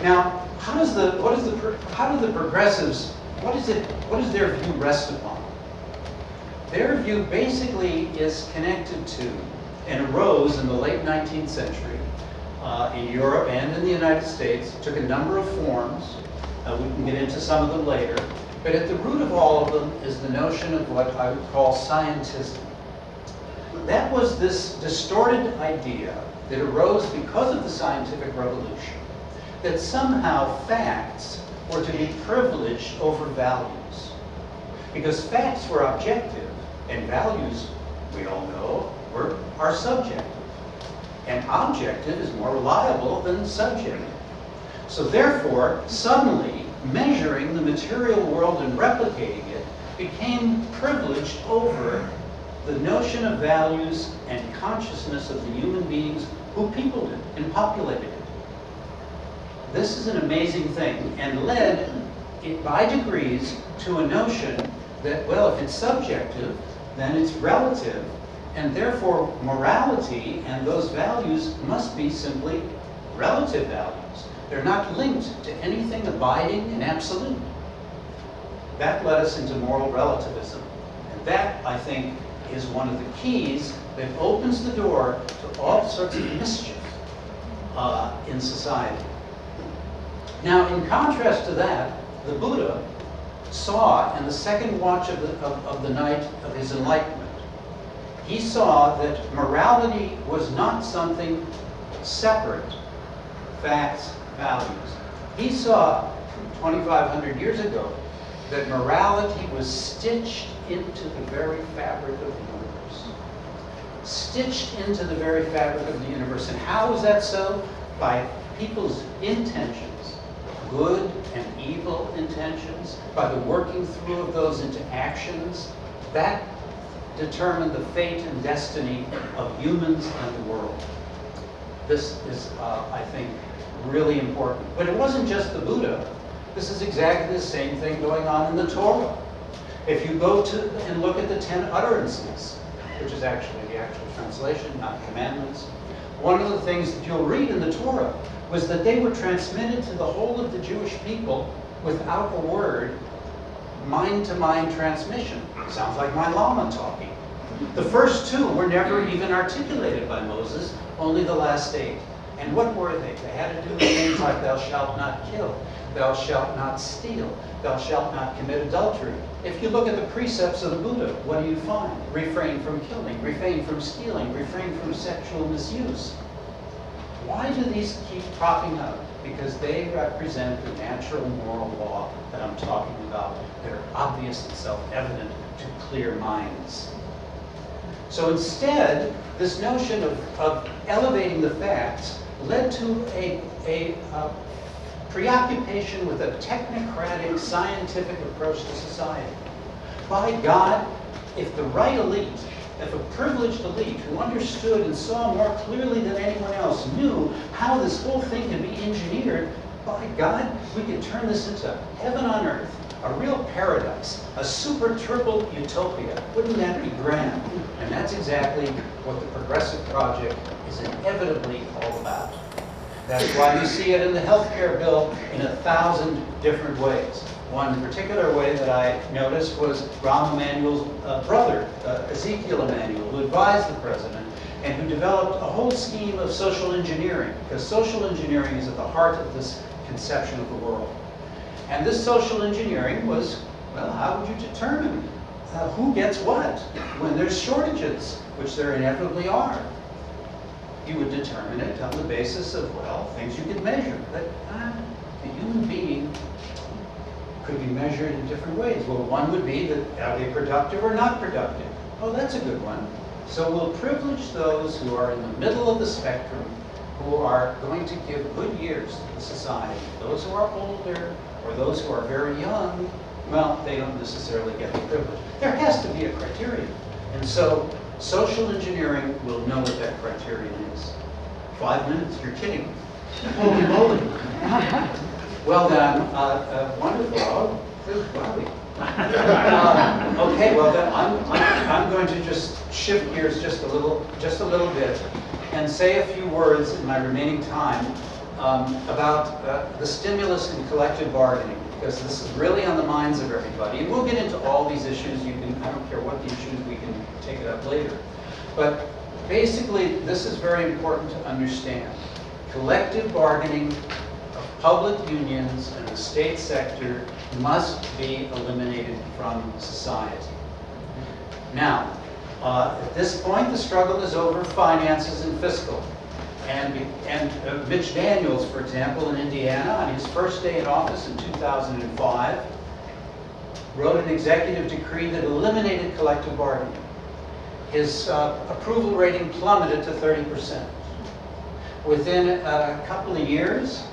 Now, how do the progressives, what does their view rest upon? Their view basically is connected to and arose in the late 19th century in Europe and in the United States. It took a number of forms. We can get into some of them later. But at the root of all of them is the notion of what I would call scientism. That was this distorted idea that arose because of the scientific revolution, that somehow facts were to be privileged over values. Because facts were objective, and values, we all know, are subjective. And objective is more reliable than subjective. So therefore, suddenly, measuring the material world and replicating it became privileged over the notion of values and consciousness of the human beings who peopled it and populated it. This is an amazing thing, and led it by degrees to a notion that, well, if it's subjective, then it's relative, and therefore morality and those values must be simply relative values. They're not linked to anything abiding and absolute. That led us into moral relativism, and that, I think, is one of the keys that opens the door to all sorts of mischief in society. Now, in contrast to that, the Buddha saw in the second watch of the night of his enlightenment, he saw that morality was not something separate, facts, values. He saw 2,500 years ago that morality was stitched into the very fabric of the universe. Stitched into the very fabric of the universe. And how is that so? By people's intentions, good and evil intentions, by the working through of those into actions. That determined the fate and destiny of humans and the world. This is, I think, really important. But it wasn't just the Buddha. This is exactly the same thing going on in the Torah. If you go to and look at the 10 utterances, which is actually the actual translation, not commandments, one of the things that you'll read in the Torah was that they were transmitted to the whole of the Jewish people without a word, mind-to-mind transmission. Sounds like my Lama talking. The first two were never even articulated by Moses, only the last 8. And what were they? They had to do with things like, thou shalt not kill, thou shalt not steal, thou shalt not commit adultery. If you look at the precepts of the Buddha, what do you find? Refrain from killing, refrain from stealing, refrain from sexual misuse. Why do these keep popping up? Because they represent the natural moral law that I'm talking about, that are obvious and self-evident to clear minds. So instead, this notion of elevating the facts led to a preoccupation with a technocratic, scientific approach to society. By God, if the right elite, if a privileged elite who understood and saw more clearly than anyone else knew how this whole thing could be engineered, by God, we could turn this into heaven on earth, a real paradise, a super turbo utopia. Wouldn't that be grand? And that's exactly what the Progressive Project is inevitably all about. That's why you see it in the healthcare bill in 1,000 different ways. One particular way that I noticed was Rahm Emanuel's brother, Ezekiel Emanuel, who advised the president and who developed a whole scheme of social engineering, because social engineering is at the heart of this conception of the world. And this social engineering was, well, how would you determine who gets what when there's shortages, which there inevitably are? You would determine it on the basis of, well, things you could measure. That the human being could be measured in different ways. Well, one would be that, are they productive or not productive? Oh, that's a good one. So we'll privilege those who are in the middle of the spectrum, who are going to give good years to the society. Those who are older, or those who are very young, well, they don't necessarily get the privilege. There has to be a criterion. And so social engineering will know what that criterion is. 5 minutes? You're kidding. Holy moly. Well then, wonderful. Oh, good, golly. Okay, well then I'm going to just shift gears just a little bit and say a few words in my remaining time about the stimulus in collective bargaining, because this is really on the minds of everybody. And we'll get into all these issues. I don't care what the issues, we can take it up later. But basically, this is very important to understand. Collective bargaining of public unions and the state sector must be eliminated from society. Now, at this point, the struggle is over finances and fiscal. And Mitch Daniels, for example, in Indiana, on his first day in office in 2005, wrote an executive decree that eliminated collective bargaining. His approval rating plummeted to 30%. Within a couple of years,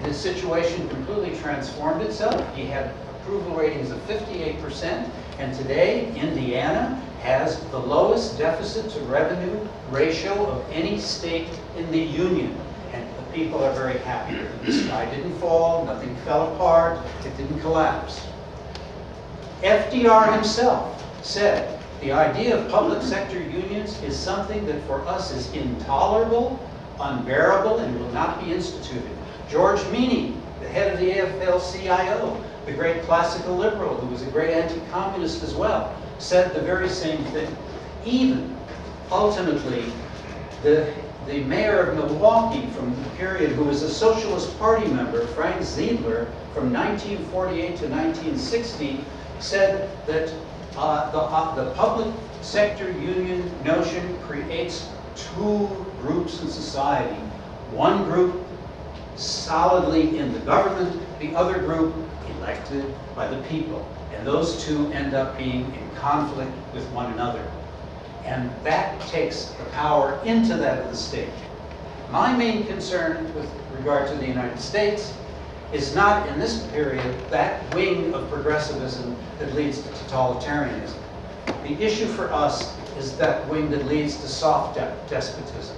his situation completely transformed itself. He had approval ratings of 58%, and today Indiana has the lowest deficit to revenue ratio of any state in the union. And the people are very happy with it. The sky didn't fall, nothing fell apart, it didn't collapse. FDR himself said, the idea of public sector unions is something that for us is intolerable, unbearable, and will not be instituted. George Meany, the head of the AFL-CIO, the great classical liberal who was a great anti-communist as well, said the very same thing. Even, ultimately, the mayor of Milwaukee from the period, who was a Socialist Party member, Frank Ziedler, from 1948 to 1960, said that the public sector union notion creates two groups in society. One group solidly in the government, the other group elected by the people. And those two end up being in conflict with one another. And that takes the power into that of the state. My main concern with regard to the United States is not in this period that wing of progressivism that leads to totalitarianism. The issue for us is that wing that leads to soft despotism.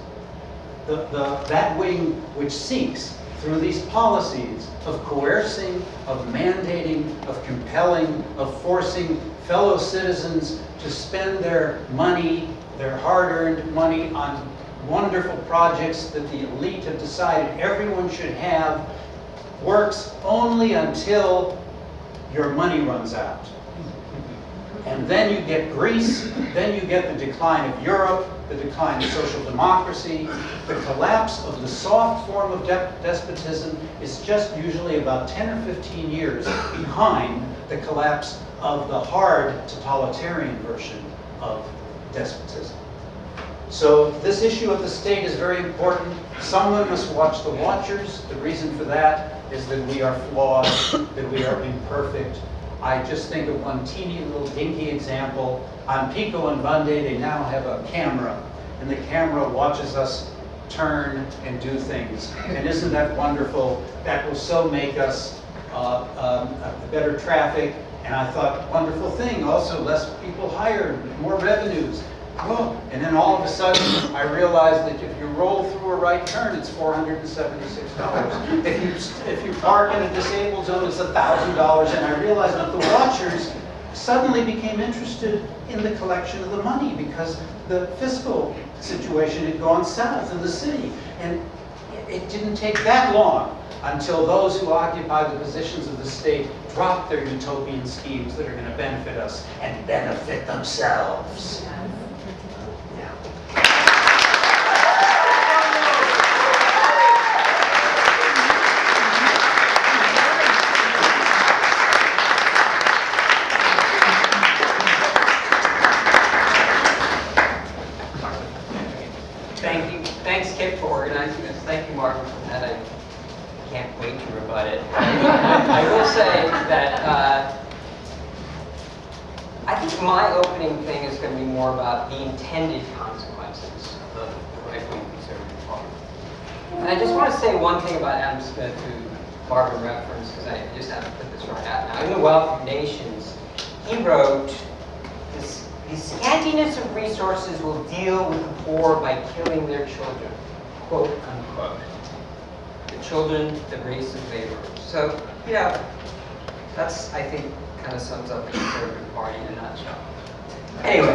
That wing which seeks, through these policies of coercing, of mandating, of compelling, of forcing fellow citizens to spend their money, their hard-earned money, on wonderful projects that the elite have decided everyone should have, works only until your money runs out. And then you get Greece, then you get the decline of Europe, the decline of social democracy. The collapse of the soft form of despotism is just usually about 10 or 15 years behind the collapse of the hard totalitarian version of despotism. So this issue of the state is very important. Someone must watch the watchers. The reason for that is that we are flawed, that we are imperfect. I just think of one teeny little dinky example. On Pico and Bunde, they now have a camera, and the camera watches us turn and do things. And isn't that wonderful? That will so make us better traffic. And I thought, wonderful thing, also less people hired, more revenues. Oh, and then all of a sudden, I realized that if you roll through a right turn, it's $476. If you park in a disabled zone, it's $1,000. And I realized that the watchers suddenly became interested in the collection of the money because the fiscal situation had gone south in the city. And it didn't take that long until those who occupy the positions of the state drop their utopian schemes that are going to benefit us and benefit themselves. Thank you, Martin, for that. I can't wait to rebut it. I will say that I think my opening thing is going to be more about the intended consequences of the right-wing conservative party. And I just want to say one thing about Adam Smith, who Barbara referenced, because I just have to put this right out now. In The Wealth of Nations, he wrote, the scantiness of resources will deal with the poor by killing their children. Quote, unquote. The children, the race of laborers. So, you know, that's, I think, kind of sums up the Conservative Party in a nutshell. Anyway.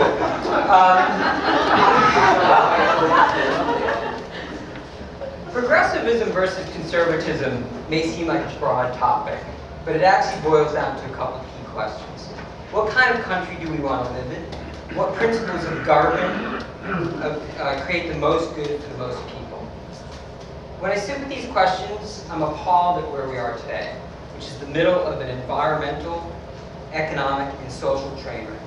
Progressivism versus conservatism may seem like a broad topic, but it actually boils down to a couple of key questions. What kind of country do we want to live in? What principles of government create the most good for the most people? When I sit with these questions, I'm appalled at where we are today, which is the middle of an environmental, economic, and social train wreck.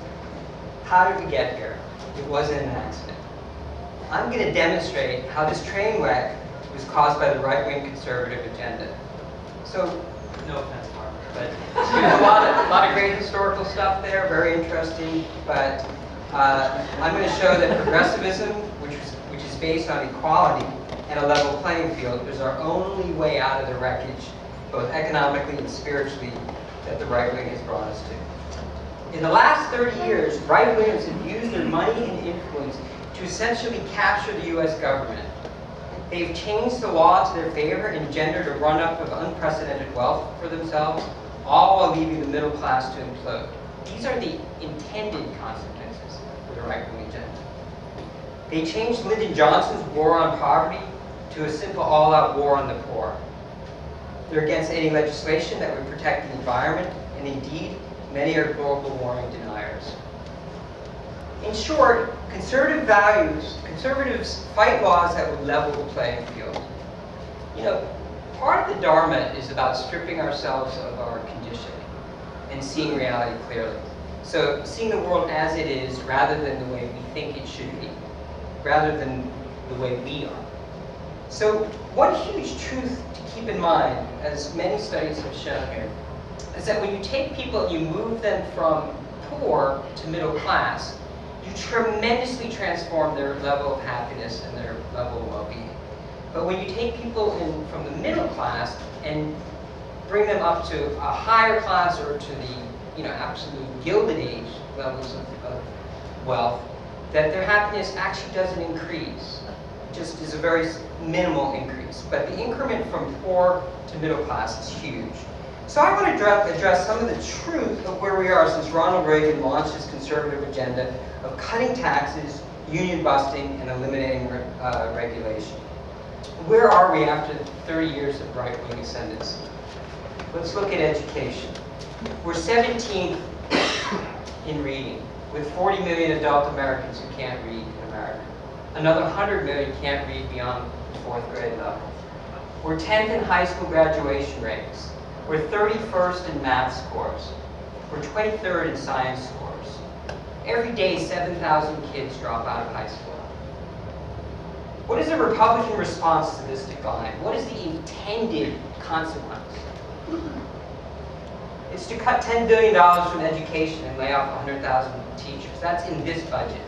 How did we get here? It wasn't an accident. I'm going to demonstrate how this train wreck was caused by the right-wing conservative agenda. So, no offense, Mark, but there's a lot of great historical stuff there, very interesting, but I'm going to show that progressivism, which is based on equality and a level playing field, is our only way out of the wreckage, both economically and spiritually, that the right wing has brought us to. In the last 30 years, right-wingers have used their money and influence to essentially capture the US government. They've changed the law to their favor and engendered a run-up of unprecedented wealth for themselves, all while leaving the middle class to implode. These are the intended consequences of the right-wing agenda. They changed Lyndon Johnson's war on poverty to a simple all-out war on the poor. They're against any legislation that would protect the environment, and indeed, many are global warming deniers. In short, conservatives fight laws that would level the playing field. You know, part of the Dharma is about stripping ourselves of our conditioning and seeing reality clearly. So seeing the world as it is rather than the way we think it should be, rather than the way we are. So one huge truth to keep in mind, as many studies have shown here, is that when you take people and you move them from poor to middle class, you tremendously transform their level of happiness and their level of well-being. But when you take people from the middle class and bring them up to a higher class or to the absolute gilded age levels of wealth, that their happiness actually doesn't increase. It just is a very minimal increase. But the increment from poor to middle class is huge. So I want to address some of the truth of where we are since Ronald Reagan launched his conservative agenda of cutting taxes, union busting, and eliminating regulation. Where are we after 30 years of right-wing ascendancy? Let's look at education. We're 17th in reading, with 40 million adult Americans who can't read in America. Another 100 million can't read beyond the 4th grade level. We're 10th in high school graduation rates. We're 31st in math scores. We're 23rd in science scores. Every day, 7,000 kids drop out of high school. What is the Republican response to this decline? What is the intended consequence? It's to cut $10 billion from education and lay off 100,000 teachers. That's in this budget.